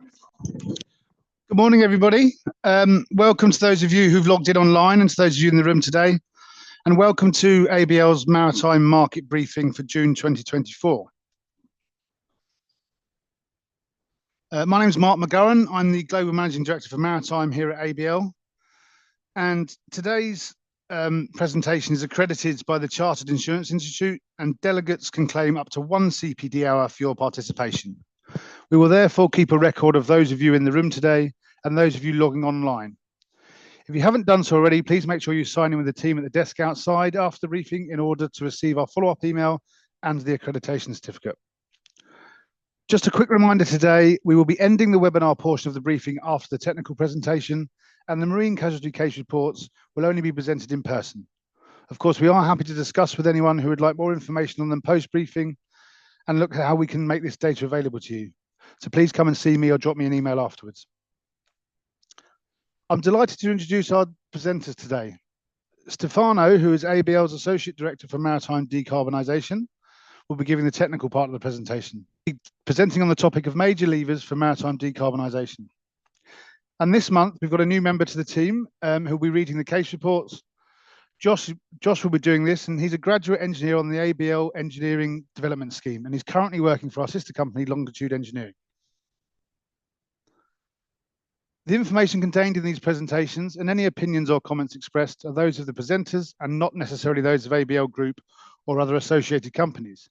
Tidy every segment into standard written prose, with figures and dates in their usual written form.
Good morning, everybody. Welcome to those of you who've logged in online and to those of you in the room today. And welcome to ABL's Maritime Market Briefing for June 2024. My name is Mark McGowan. I'm the Global Managing Director for Maritime here at ABL. And today's presentation is accredited by the Chartered Insurance Institute, and delegates can claim up to 1 CPD hour for your participation. We will therefore keep a record of those of you in the room today and those of you logging online. If you haven't done so already, please make sure you sign in with the team at the desk outside after the briefing in order to receive our follow-up email and the accreditation certificate. Just a quick reminder today, we will be ending the webinar portion of the briefing after the technical presentation, and the marine casualty case reports will only be presented in person. Of course, we are happy to discuss with anyone who would like more information on them post-briefing and look at how we can make this data available to you. So please come and see me or drop me an email afterwards. I'm delighted to introduce our presenters today. Stefano, who is ABL's Associate Director for Maritime Decarbonisation, will be giving the technical part of the presentation, presenting on the topic of major levers for maritime decarbonisation. And this month, we've got a new member to the team who'll be reading the case reports. Josh will be doing this, and he's a graduate engineer on the ABL Engineering Development Scheme, and he's currently working for our sister company, Longitude Engineering. The information contained in these presentations and any opinions or comments expressed are those of the presenters and not necessarily those of ABL Group or other associated companies.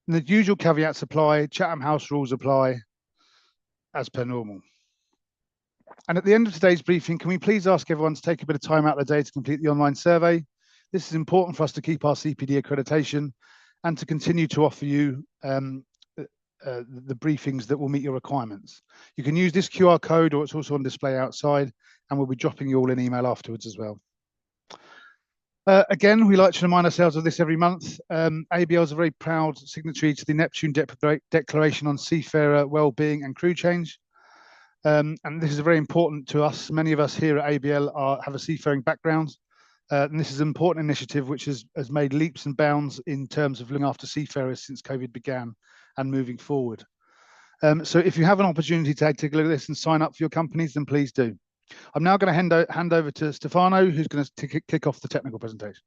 And the usual caveats apply, Chatham House rules apply, as per normal. And at the end of today's briefing, can we please ask everyone to take a bit of time out of the day to complete the online survey? This is important for us to keep our CPD accreditation and to continue to offer you the briefings that will meet your requirements. You can use this QR code, or it's also on display outside, and we'll be dropping you all an email afterwards as well. Again, we like to remind ourselves of this every month. ABL is a very proud signatory to the Neptune Declaration on Seafarer Wellbeing and Crew Change. And this is very important to us. Many of us here at ABL have a seafaring background. And this is an important initiative which has made leaps and bounds in terms of looking after seafarers since COVID began and moving forward. So if you have an opportunity to take a look at this and sign up for your companies, then please do. I'm now going to hand over to Stefano, who's going to kick off the technical presentation.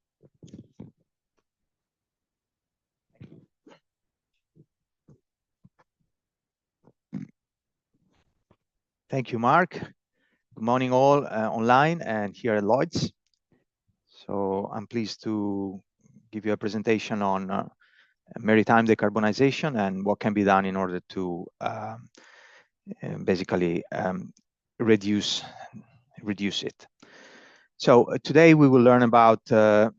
Thank you, Mark. Good morning all online and here at Lloyd's. So I'm pleased to give you a presentation on maritime decarbonization and what can be done in order to basically reduce it. So today we will learn about the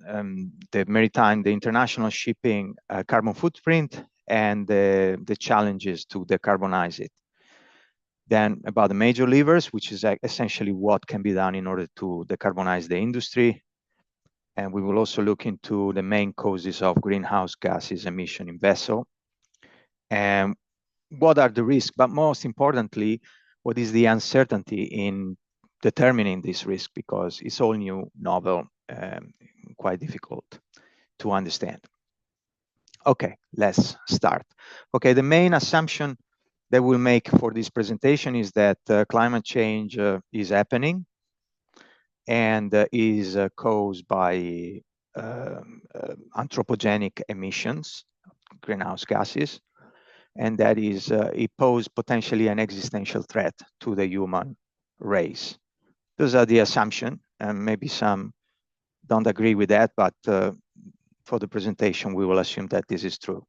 international shipping carbon footprint and the challenges to decarbonize it. Then about the major levers, which is essentially what can be done in order to decarbonize the industry. And we will also look into the main causes of greenhouse gases emission in vessel. And what are the risks? But most importantly, what is the uncertainty in determining this risk? Because it's all new, novel, quite difficult to understand. Okay, let's start. Okay, the main assumption that we'll make for this presentation is that climate change is happening and is caused by anthropogenic emissions, greenhouse gases, and that is it poses potentially an existential threat to the human race. Those are the assumptions, and maybe some don't agree with that, but for the presentation, we will assume that this is true.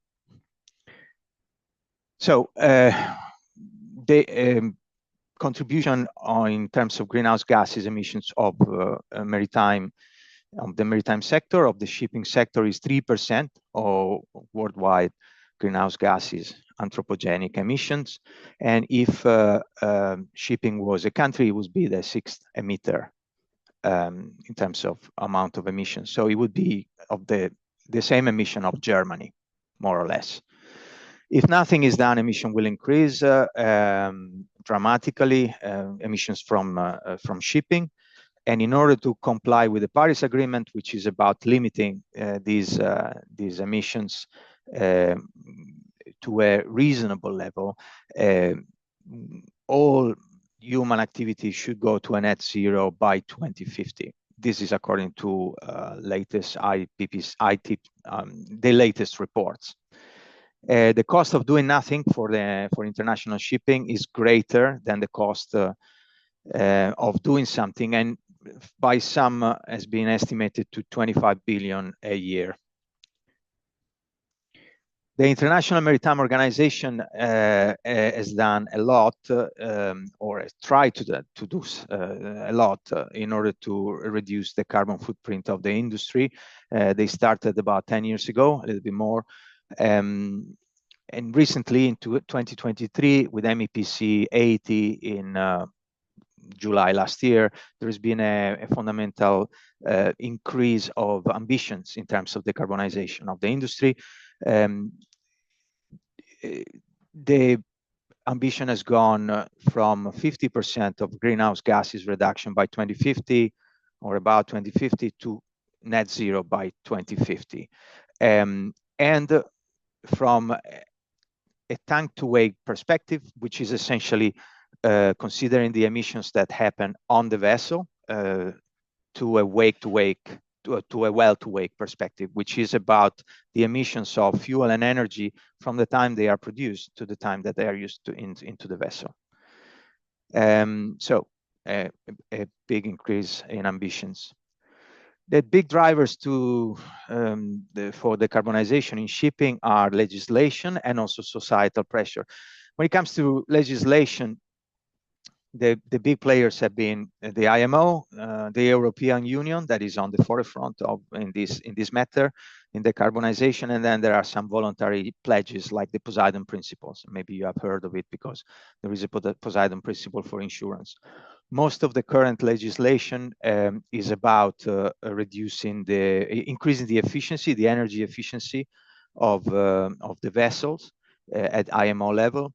So the contribution in terms of greenhouse gases emissions of the maritime sector, of the shipping sector, is 3% of worldwide greenhouse gases, anthropogenic emissions. And if shipping was a country, it would be the 6th emitter in terms of amount of emissions. So it would be of the same emission of Germany, more or less. If nothing is done, emission will increase dramatically, emissions from shipping. And in order to comply with the Paris Agreement, which is about limiting these emissions to a reasonable level, all human activity should go to a net zero by 2050. This is according to latest the latest reports. The cost of doing nothing for international shipping is greater than the cost of doing something, and by some has been estimated to 25 billion a year. The International Maritime Organization has done a lot, or has tried to do a lot in order to reduce the carbon footprint of the industry. They started about 10 years ago, a little bit more. And recently, in 2023, with MEPC 80 in July last year, there has been a fundamental increase of ambitions in terms of decarbonization of the industry. The ambition has gone from 50% of greenhouse gases reduction by 2050, or about 2050, to net zero by 2050. And from a tank to wake perspective, which is essentially considering the emissions that happen on the vessel, to a wake to wake, to a well to wake perspective, which is about the emissions of fuel and energy from the time they are produced to the time that they are used to into the vessel. So a big increase in ambitions. The big drivers for decarbonization in shipping are legislation and also societal pressure. When it comes to legislation, the big players have been the IMO, the European Union, that is on the forefront in this matter, in decarbonization, and then there are some voluntary pledges like the Poseidon Principles. Maybe you have heard of it because there is a Poseidon Principle for insurance. Most of the current legislation is about increasing the efficiency, the energy efficiency of the vessels at IMO level.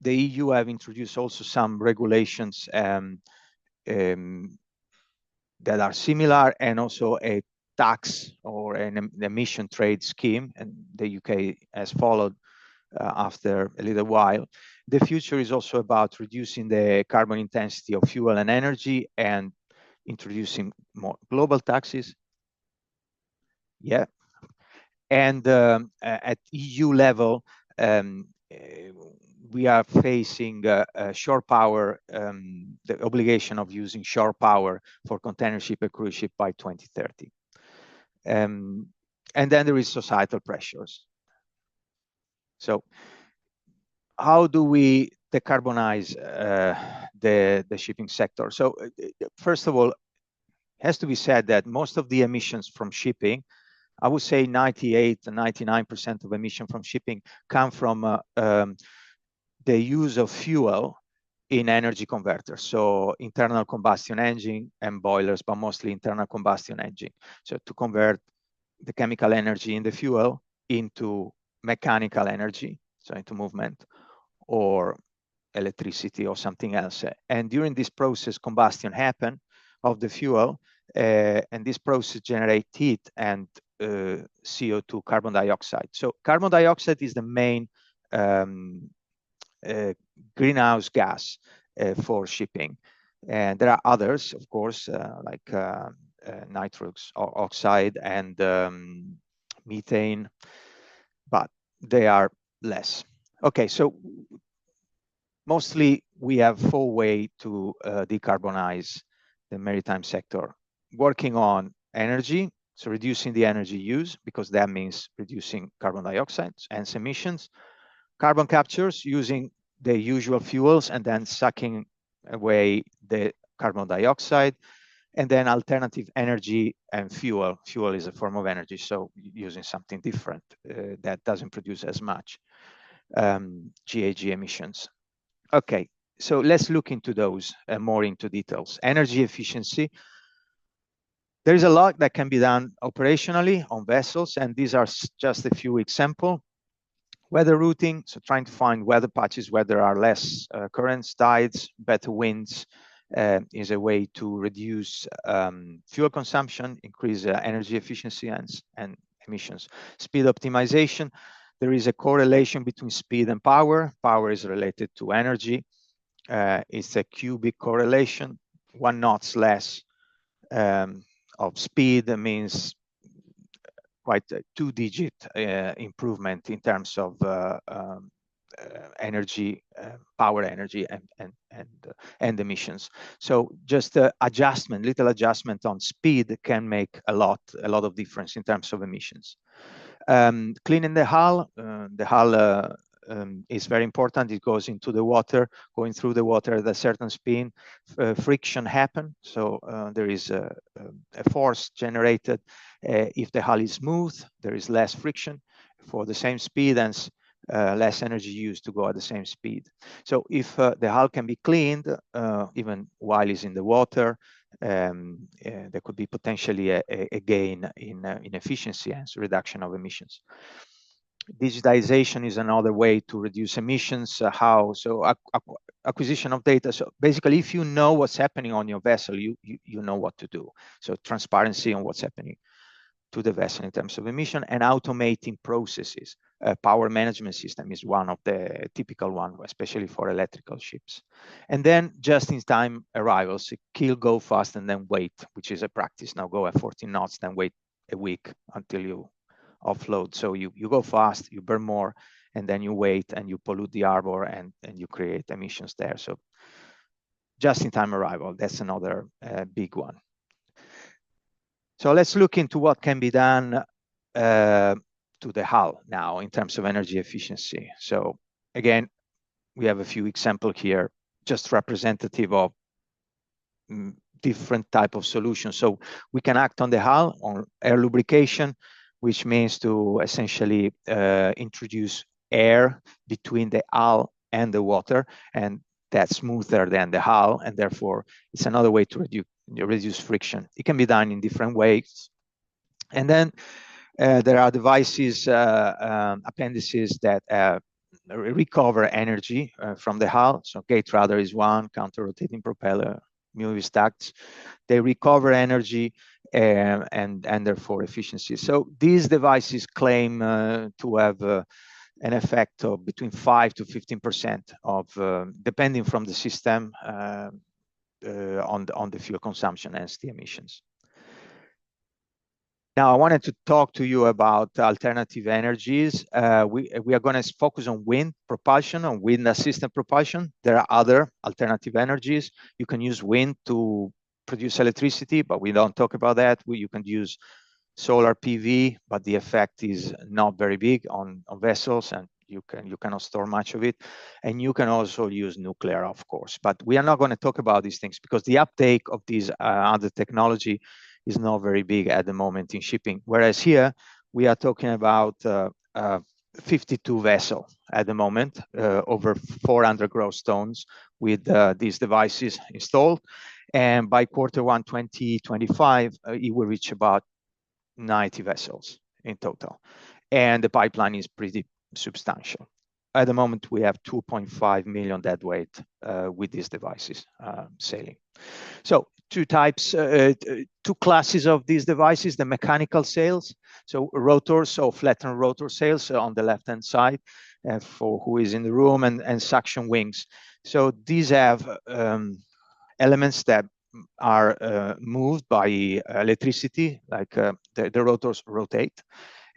The EU have introduced also some regulations that are similar, and also a tax or an emission trade scheme, and the UK has followed after a little while. The future is also about reducing the carbon intensity of fuel and energy and introducing more global taxes. Yeah. And at EU level, we are facing shore power, the obligation of using shore power for container ship and cruise ship by 2030. And then there is societal pressures. So how do we decarbonize the shipping sector? So first of all, it has to be said that most of the emissions from shipping, I would say 98 and 99% of emission from shipping, come from the use of fuel in energy converters. So internal combustion engine and boilers, but mostly internal combustion engine. So to convert the chemical energy in the fuel into mechanical energy, so into movement, or electricity or something else. And during this process, combustion happen of the fuel, and this process generates heat and CO2, carbon dioxide. So carbon dioxide is the main greenhouse gas for shipping. And there are others, of course, like nitrous oxide and methane, but they are less. Okay, so mostly we have 4 ways to decarbonize the maritime sector. Working on energy, so reducing the energy use, because that means reducing carbon dioxide and emissions. Carbon captures, using the usual fuels and then sucking away the carbon dioxide. And then alternative energy and fuel. Fuel is a form of energy, so using something different that doesn't produce as much GHG emissions. Okay, so let's look into those more into details. Energy efficiency. There is a lot that can be done operationally on vessels, and these are just a few examples. Weather routing, so trying to find weather patches where there are less currents, tides, better winds, is a way to reduce fuel consumption, increase energy efficiency and emissions. Speed optimization. there is a correlation between speed and power. Power is related to energy. It's a cubic correlation. 1 knot less of speed means quite a 2-digit improvement in terms of energy, power energy, and emissions. So just adjustment, little adjustment on speed can make a lot of difference in terms of emissions. Cleaning the hull. The hull is very important. It goes into the water. Going through the water at a certain speed, friction happen. So there is a force generated. If the hull is smooth, there is less friction for the same speed, and less energy used to go at the same speed. So if the hull can be cleaned, even while it's in the water, there could be potentially a gain in efficiency and reduction of emissions. Digitization is another way to reduce emissions. How? So acquisition of data. So basically, if you know what's happening on your vessel, you know what to do. So transparency on what's happening to the vessel in terms of emission, and automating processes. Power management system is one of the typical one, especially for electrical ships. And then just-in-time arrivals, kill, go fast, and then wait, which is a practice. Now go at 14 knots, then wait a week until you offload. So you go fast, you burn more, and then you wait and you pollute the harbor, and you create emissions there. So just-in-time arrival, that's another big one. So let's look into what can be done to the hull now in terms of energy efficiency. So again, we have a few examples here, just representative of different type of solutions. So we can act on the hull, on air lubrication, which means to essentially introduce air between the hull and the water, and that's smoother than the hull, and therefore it's another way to reduce friction. It can be done in different ways. And then there are devices, appendices that recover energy from the hull. So gate rudder is one, counter-rotating propeller, Mewis ducts. They recover energy and therefore efficiency. So these devices claim to have an effect of between 5 to 15% of, depending from the system, on the fuel consumption and the emissions. Now, I wanted to talk to you about alternative energies. We are going to focus on wind propulsion, on wind-assisted propulsion. There are other alternative energies. You can use wind to produce electricity, but we don't talk about that. You can use solar PV, but the effect is not very big on vessels, and you cannot store much of it. And you can also use nuclear, of course. But we are not going to talk about these things because the uptake of these other technology is not very big at the moment in shipping. Whereas here, we are talking about 52 vessels at the moment, over 400 gross tons with these devices installed. And by Q1 2025, it will reach about 90 vessels in total. And the pipeline is pretty substantial. At the moment, we have 2.5 million deadweight with these devices sailing. So two classes of these devices, the mechanical sails, so rotors, so flattened rotor sails on the left-hand side for who is in the room, and suction wings. So these have elements that are moved by electricity, like the rotors rotate,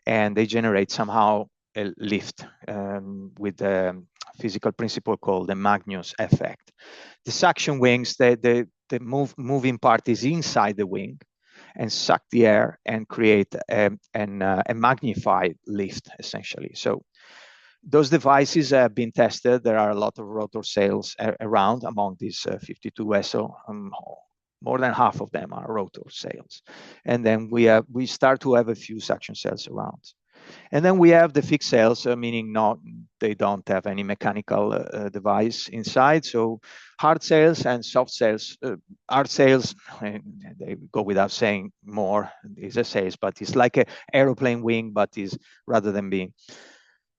and they generate somehow a lift with a physical principle called the Magnus effect. The suction wings, the moving part is inside the wing and suck the air and create a magnified lift, essentially. So those devices have been tested. There are a lot of rotor sails around among these 52 vessels. More than half of them are rotor sails. And then we start to have a few suction sails around. And then we have the fixed sails, meaning they don't have any mechanical device inside. So hard sails and soft sails. Hard sails, they go without saying more, is a sails, but it's like an aeroplane wing, but is rather than being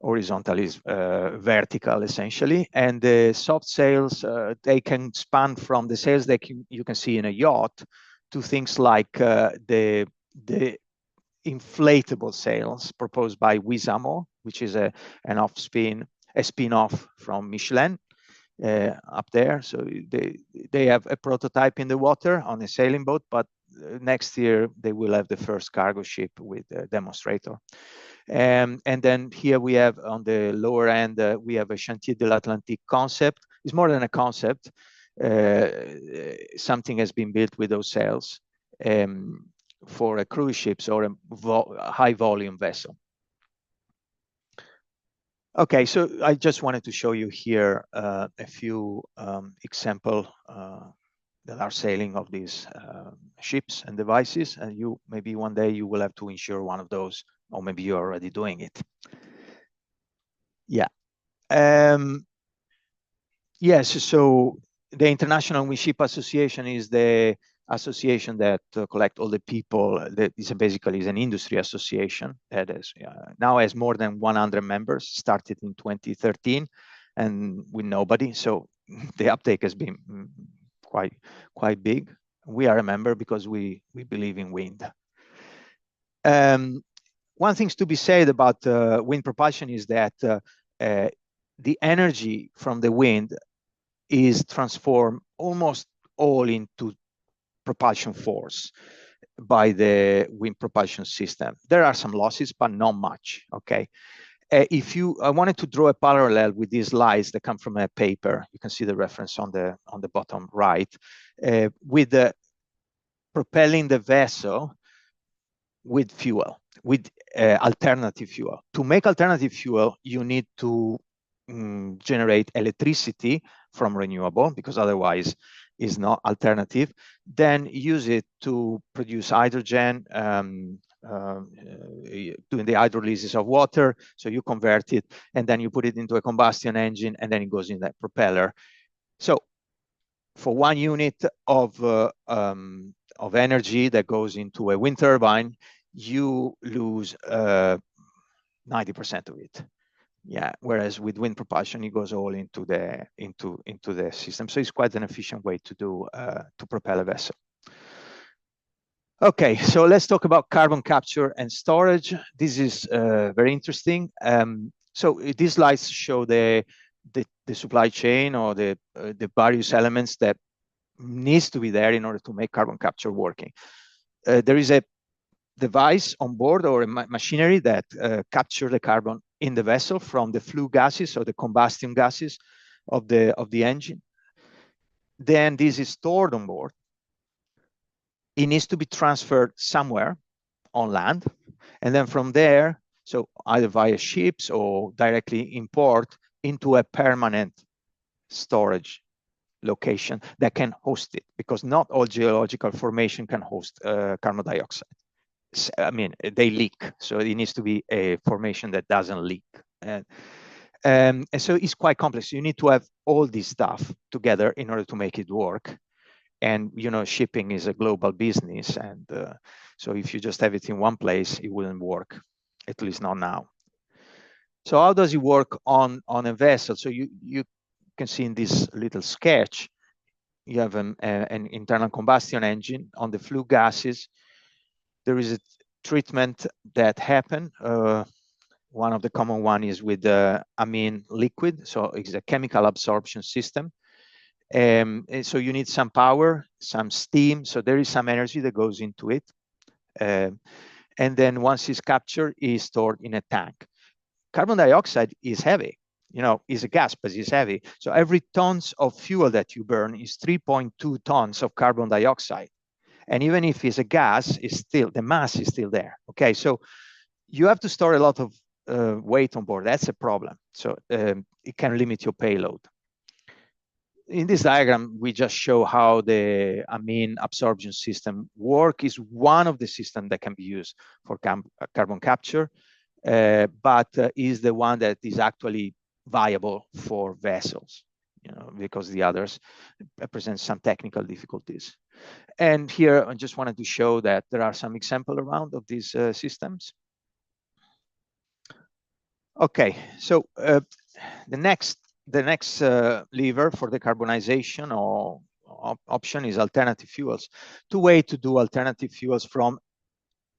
horizontal is vertical essentially. And the soft sails, they can span from the sails that you can see in a yacht to things like the inflatable sails proposed by Wizamo, which is a spin-off from Michelin up there. So they have a prototype in the water on a sailing boat, but next year they will have the first cargo ship with a demonstrator. And then here we have on the lower end, we have a Chantier de l'Atlantique concept. It's more than a concept. Something has been built with those sails for a cruise ships or a high volume vessel. Okay, so I just wanted to show you here a few examples that are sailing of these ships and devices, and you maybe one day you will have to insure one of those, or maybe you're already doing it. Yeah. Yes, so the International Wind Ship Association is the association that collect all the people. That is basically an industry association that is now has more than 100 members. Started in 2013, and with nobody. So the uptake has been quite big. We are a member because we believe in wind. One thing to be said about wind propulsion is that the energy from the wind is transformed almost all into propulsion force by the wind propulsion system. There are some losses, but not much, okay? I wanted to draw a parallel with these slides that come from a paper. You can see the reference on the bottom right, with the propelling the vessel with fuel, with alternative fuel. To make alternative fuel, you need to generate electricity from renewable, because otherwise is not alternative. Then use it to produce hydrogen, doing the hydrolysis of water. So you convert it, and then you put it into a combustion engine, and then it goes in that propeller. So for 1 unit of energy that goes into a wind turbine, you lose 90% of it. Yeah, whereas with wind propulsion, it goes all into the system. So it's quite an efficient way to propel a vessel. Okay, so let's talk about carbon capture and storage. This is very interesting. So these slides show the supply chain, or the various elements that needs to be there in order to make carbon capture working. There is a device on board, or a machinery that capture the carbon in the vessel from the flue gases, or the combustion gases of the engine. Then this is stored on board. It needs to be transferred somewhere on land, and then from there, so either via ships or directly import into a permanent storage location that can host it, because not all geological formation can host carbon dioxide. I mean, they leak, so it needs to be a formation that doesn't leak. And so it's quite complex. You need to have all this stuff together in order to make it work. And shipping is a global business, and so if you just have it in one place, it wouldn't work, at least not now. So how does it work on a vessel? So you can see in this little sketch, you have an internal combustion engine. On the flue gases, there is a treatment that happen. One of the common one is with the amine liquid. So it's a chemical absorption system. And so you need some power, some steam. So there is some energy that goes into it. And then once it's captured, it's stored in a tank. Carbon dioxide is heavy. Is a gas, but it's heavy. So every tons of fuel that you burn is 3.2 tons of carbon dioxide. And even if it's a gas, the mass is still there. Okay, so you have to store a lot of weight on board. That's a problem. So it can limit your payload. In this diagram, we just show how the amine absorption system works. Is one of the systems that can be used for carbon capture, but is the one that is actually viable for vessels, because the others present some technical difficulties. And here, I just wanted to show that there are some examples around of these systems. Okay, so the next lever for decarbonization or option is alternative fuels. Two ways to do alternative fuels from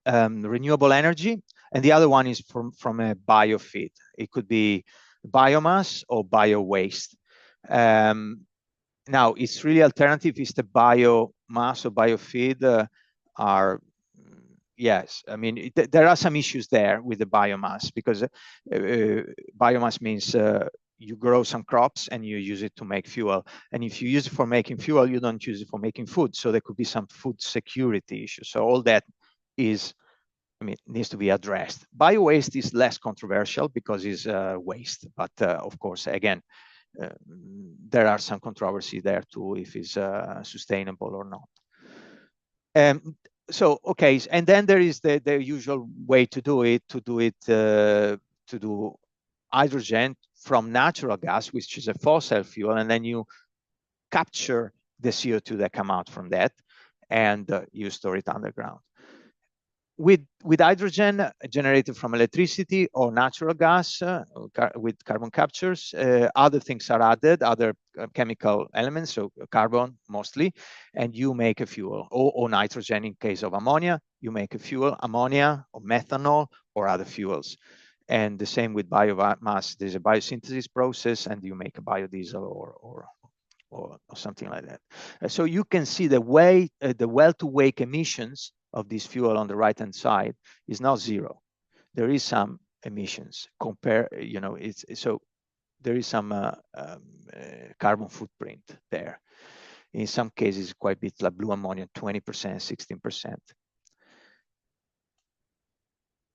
renewable energy, and the other one is from a biofeed. It could be biomass or bio waste. Now, it's really alternative is the biomass or biofeed are, yes, I mean, there are some issues there with the biomass because biomass means you grow some crops and you use it to make fuel. And if you use it for making fuel, you don't use it for making food. So there could be some food security issues. So all that is, I mean, needs to be addressed. Bio-waste is less controversial because it's waste. But of course, again, there are some controversy there too, if it's sustainable or not. So, okay, and then there is the usual way to do it, to do hydrogen from natural gas, which is a fossil fuel, and then you capture the CO2 that come out from that, and you store it underground. With hydrogen generated from electricity or natural gas with carbon captures, other things are added, other chemical elements, so carbon mostly, and you make a fuel, or nitrogen in case of ammonia, you make a fuel, ammonia or methanol or other fuels. And the same with biomass, there's a biosynthesis process and you make a biodiesel or something like that. So you can see the way, the well-to-wake emissions of this fuel on the right-hand side is not zero. There is some emissions compare, you know, so there is some carbon footprint there. In some cases, quite a bit, like blue ammonia, 20%, 16%.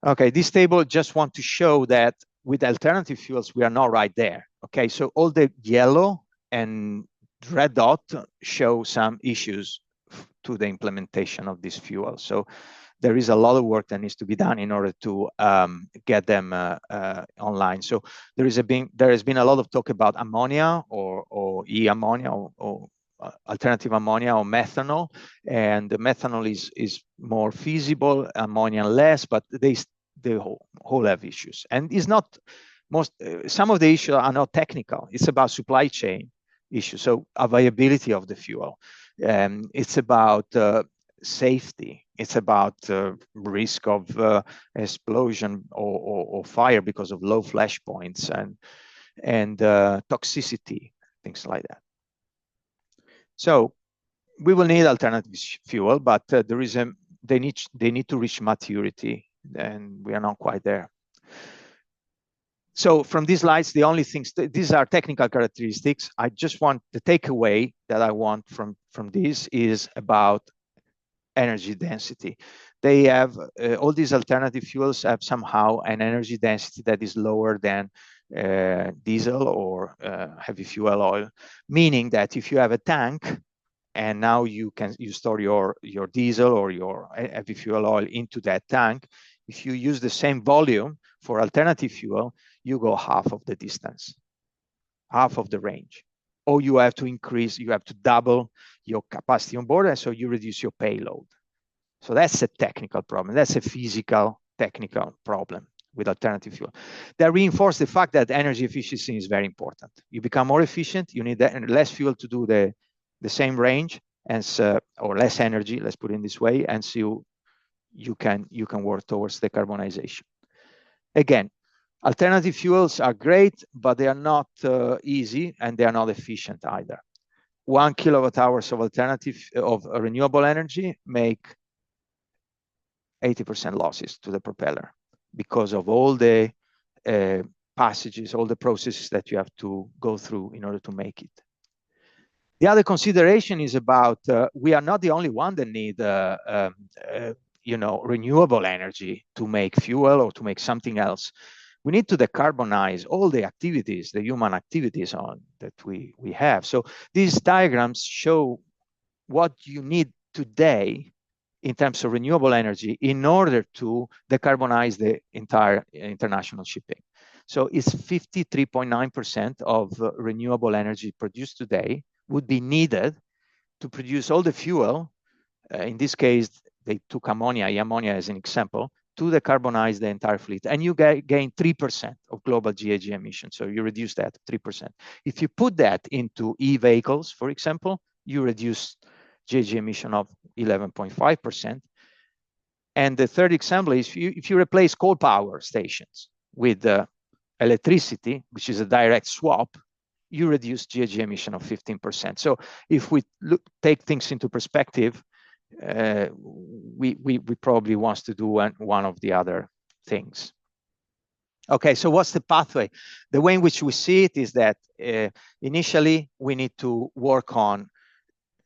Okay, this table just want to show that with alternative fuels, we are not right there. Okay, so all the yellow and red dot show some issues to the implementation of this fuel. So there is a lot of work that needs to be done in order to get them online. So there has been a lot of talk about ammonia or e-ammonia or alternative ammonia or methanol, and the methanol is more feasible, ammonia less, but they whole have issues. And it's not some of the issues are not technical. It's about supply chain issues, so availability of the fuel. It's about safety. It's about risk of explosion or fire because of low flash points and toxicity, things like that. So we will need alternative fuel, but they need to reach maturity, and we are not quite there. So from these slides, the only things, these are technical characteristics. I just want the takeaway that I want from this is about energy density. They have, all these alternative fuels have somehow an energy density that is lower than diesel or heavy fuel oil, meaning that if you have a tank and now you store your diesel or your heavy fuel oil into that tank, if you use the same volume for alternative fuel, you go half of the distance, half of the range. Or you have to increase, you have to double your capacity on board, and so you reduce your payload. So that's a technical problem. That's a physical, technical problem with alternative fuel. That reinforces the fact that energy efficiency is very important. You become more efficient, you need less fuel to do the same range, and or less energy, let's put it this way, and so you can work towards decarbonization. Again, alternative fuels are great, but they are not easy and they are not efficient either. 1 kilowatt-hours of of renewable energy make 80% losses to the propeller because of all the passages, all the processes that you have to go through in order to make it. The other consideration is about we are not the only one that need renewable energy to make fuel or to make something else. We need to decarbonize all the activities, the human activities that we have. So these diagrams show what you need today in terms of renewable energy in order to decarbonize the entire international shipping. So it's 53.9% of renewable energy produced today would be needed to produce all the fuel. In this case, they took ammonia as an example, to decarbonize the entire fleet. And you gain 3% of global GHG emissions. So you reduce that 3%. If you put that into e-vehicles, for example, you reduce GHG emission of 11.5%. And the third example is if you replace coal power stations with electricity, which is a direct swap, you reduce GHG emission of 15%. So if we take things into perspective, we probably want to do one of the other things. Okay, so what's the pathway? The way in which we see it is that initially we need to work on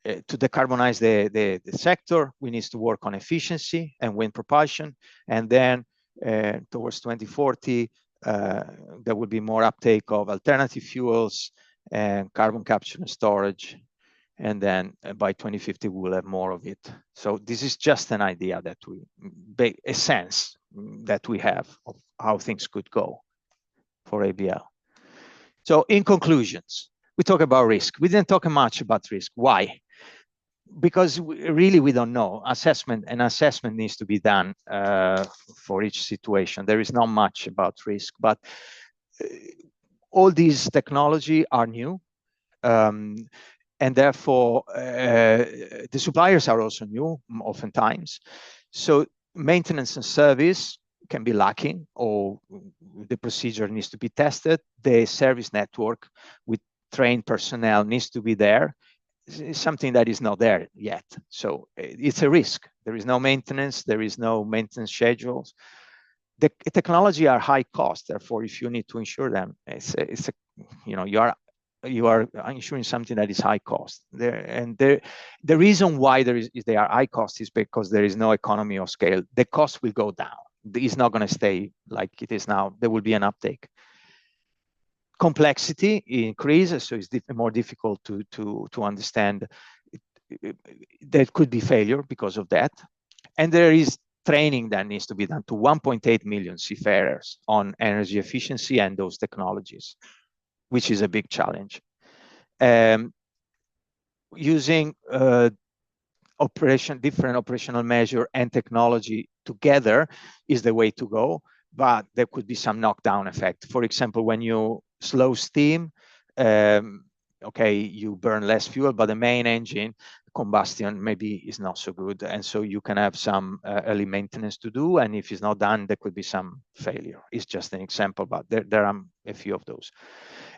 to decarbonize the sector. We need to work on efficiency and wind propulsion, and then towards 2040 there will be more uptake of alternative fuels and carbon capture and storage, and then by 2050 we will have more of it. So this is just an idea that a sense that we have of how things could go for ABL. So in conclusions, we talk about risk. We didn't talk much about risk. Why? Because we don't know. Assessment needs to be done for each situation. There is not much about risk, but all these technology are new. And therefore, the suppliers are also new, oftentimes. So maintenance and service can be lacking, or the procedure needs to be tested. The service network with trained personnel needs to be there. It's something that is not there yet. So it's a risk. There is no maintenance. There is no maintenance schedules. The technology are high cost. Therefore, if you need to insure them, you are insuring something that is high cost. The reason why they are high cost is because there is no economy of scale. The cost will go down. It's not going to stay like it is now. There will be an uptake. Complexity increases, so it's more difficult to understand. There could be failure because of that. And there is training that needs to be done to 1.8 million seafarers on energy efficiency and those technologies, which is a big challenge. Using different operational measure and technology together is the way to go, but there could be some knockdown effect. For example, when you slow steam, okay, you burn less fuel, but the main engine combustion maybe is not so good, and so you can have some early maintenance to do, and if it's not done, there could be some failure. It's just an example, but there are a few of those.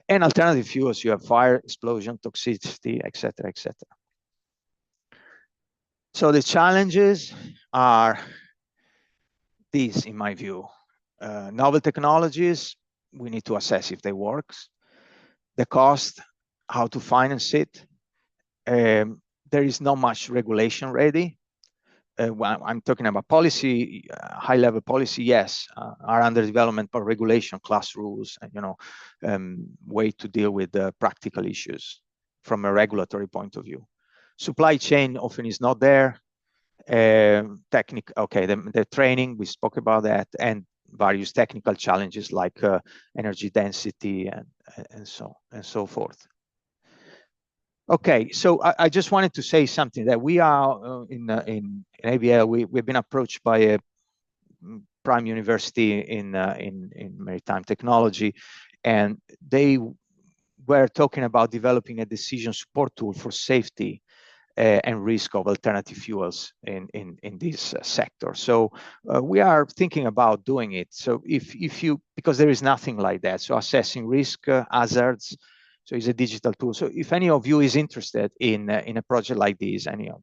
And alternative fuels, you have fire, explosion, toxicity, etc., etc. So the challenges are these, in my view. Novel technologies, we need to assess if they work. The cost, how to finance it. There is not much regulation ready. I'm talking about policy, high-level policy, yes, are under development, but regulation, class rules, and way to deal with the practical issues from a regulatory point of view. Supply chain often is not there. The training, we spoke about that, and various technical challenges like energy density and so forth. Okay, so I just wanted to say something that we are in ABL. We've been approached by a prime university in maritime technology, and they were talking about developing a decision support tool for safety and risk of alternative fuels in this sector. So we are thinking about doing it. So because there is nothing like that, so assessing risk, hazards. So it's a digital tool. So if any of you is interested in a project like this, any of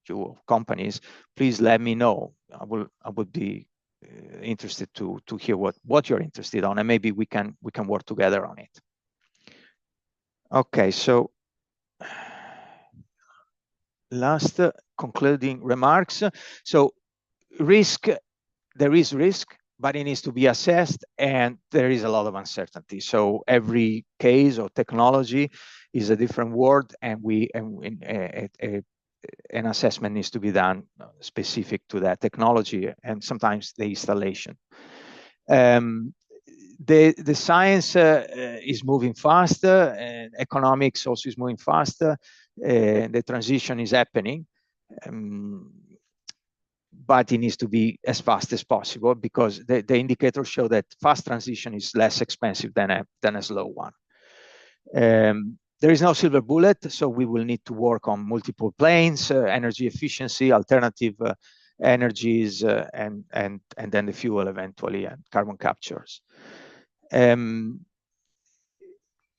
your companies, please let me know. I would be interested to hear what you're interested on, and maybe we can work together on it. Okay, so last concluding remarks. So risk, there is risk, but it needs to be assessed, and there is a lot of uncertainty. So every case or technology is a different world, and an assessment needs to be done specific to that technology, and sometimes the installation. The science is moving faster, and economics also is moving faster. The transition is happening. But it needs to be as fast as possible, because the indicators show that fast transition is less expensive than a slow one. There is no silver bullet, so we will need to work on multiple planes, energy efficiency, alternative energies, and then the fuel eventually, and carbon captures.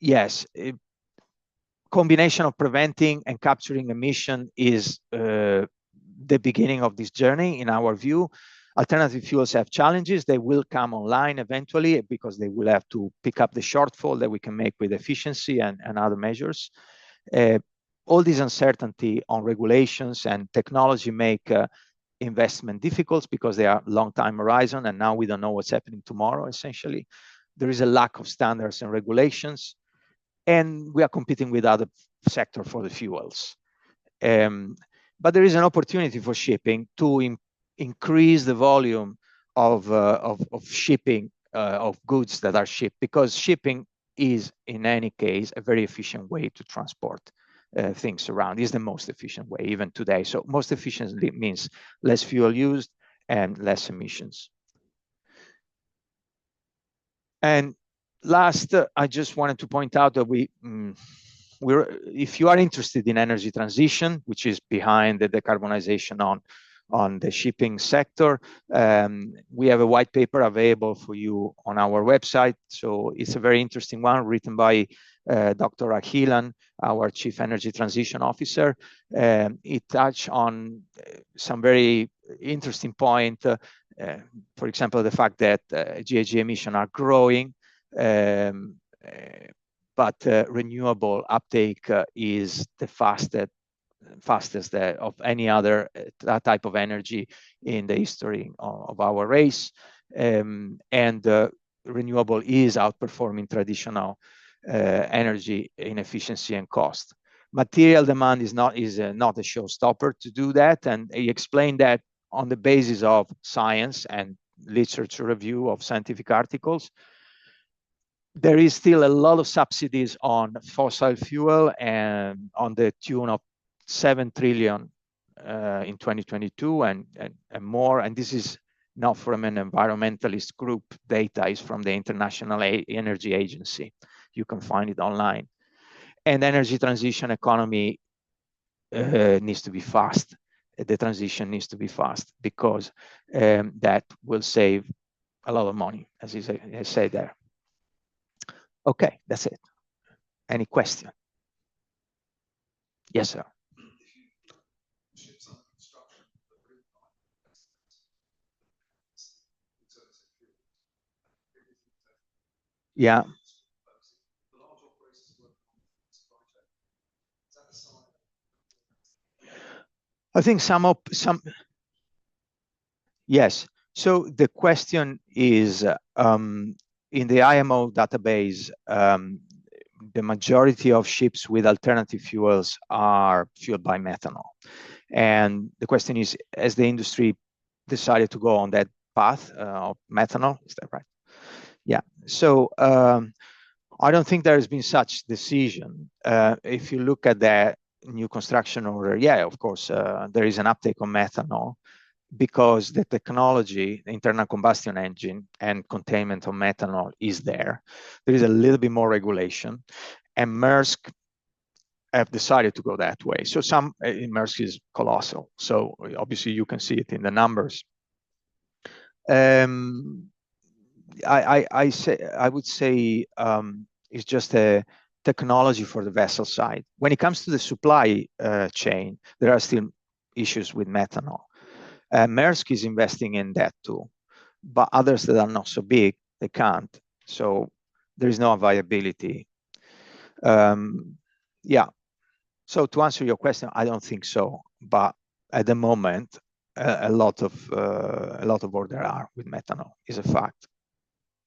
Yes, combination of preventing and capturing emission is the beginning of this journey, in our view. Alternative fuels have challenges. They will come online eventually because they will have to pick up the shortfall that we can make with efficiency and other measures. All this uncertainty on regulations and technology make investment difficult because they are long time horizon, and now we don't know what's happening tomorrow, essentially. There is a lack of standards and regulations, and we are competing with other sector for the fuels. But there is an opportunity for shipping to increase the volume of shipping of goods that are shipped, because shipping is, in any case, a very efficient way to transport things around. It's the most efficient way, even today. So most efficiently means less fuel used and less emissions. And last, I just wanted to point out that if you are interested in energy transition, which is behind the decarbonization on the shipping sector, we have a white paper available for you on our website. So it's a very interesting one, written by Dr. Akhilan, our Chief Energy Transition Officer. It touched on some very interesting point. For example, the fact that GHG emissions are growing, but renewable uptake is the fastest of any other type of energy in the history of our race. And renewable is outperforming traditional energy in efficiency and cost. Material demand is not a showstopper to do that, and he explained that on the basis of science and literature review of scientific articles. There is still a lot of subsidies on fossil fuel, and on the tune of 7 trillion in 2022 and more. And this is not from an environmentalist group. Data is from the International Energy Agency. You can find it online. And energy transition economy needs to be fast. The transition needs to be fast, because that will save a lot of money, as I said there. Okay, that's it. Any question? Yes, sir. Yeah. I think yes. So the question is, in the IMO database, the majority of ships with alternative fuels are fueled by methanol. And the question is, has the industry decided to go on that path of methanol? Is that right? Yeah. So I don't think there has been such decision. If you look at the new construction order, yeah, of course, there is an uptake on methanol, because the technology, the internal combustion engine and containment of methanol is there. There is a little bit more regulation, and Maersk have decided to go that way. So Maersk is colossal. So obviously you can see it in the numbers. I would say it's just a technology for the vessel side. When it comes to the supply chain, there are still issues with methanol. Maersk is investing in that too, but others that are not so big, they can't. So there is no viability. Yeah. So to answer your question, I don't think so. But at the moment, a lot of orders are with methanol, is a fact.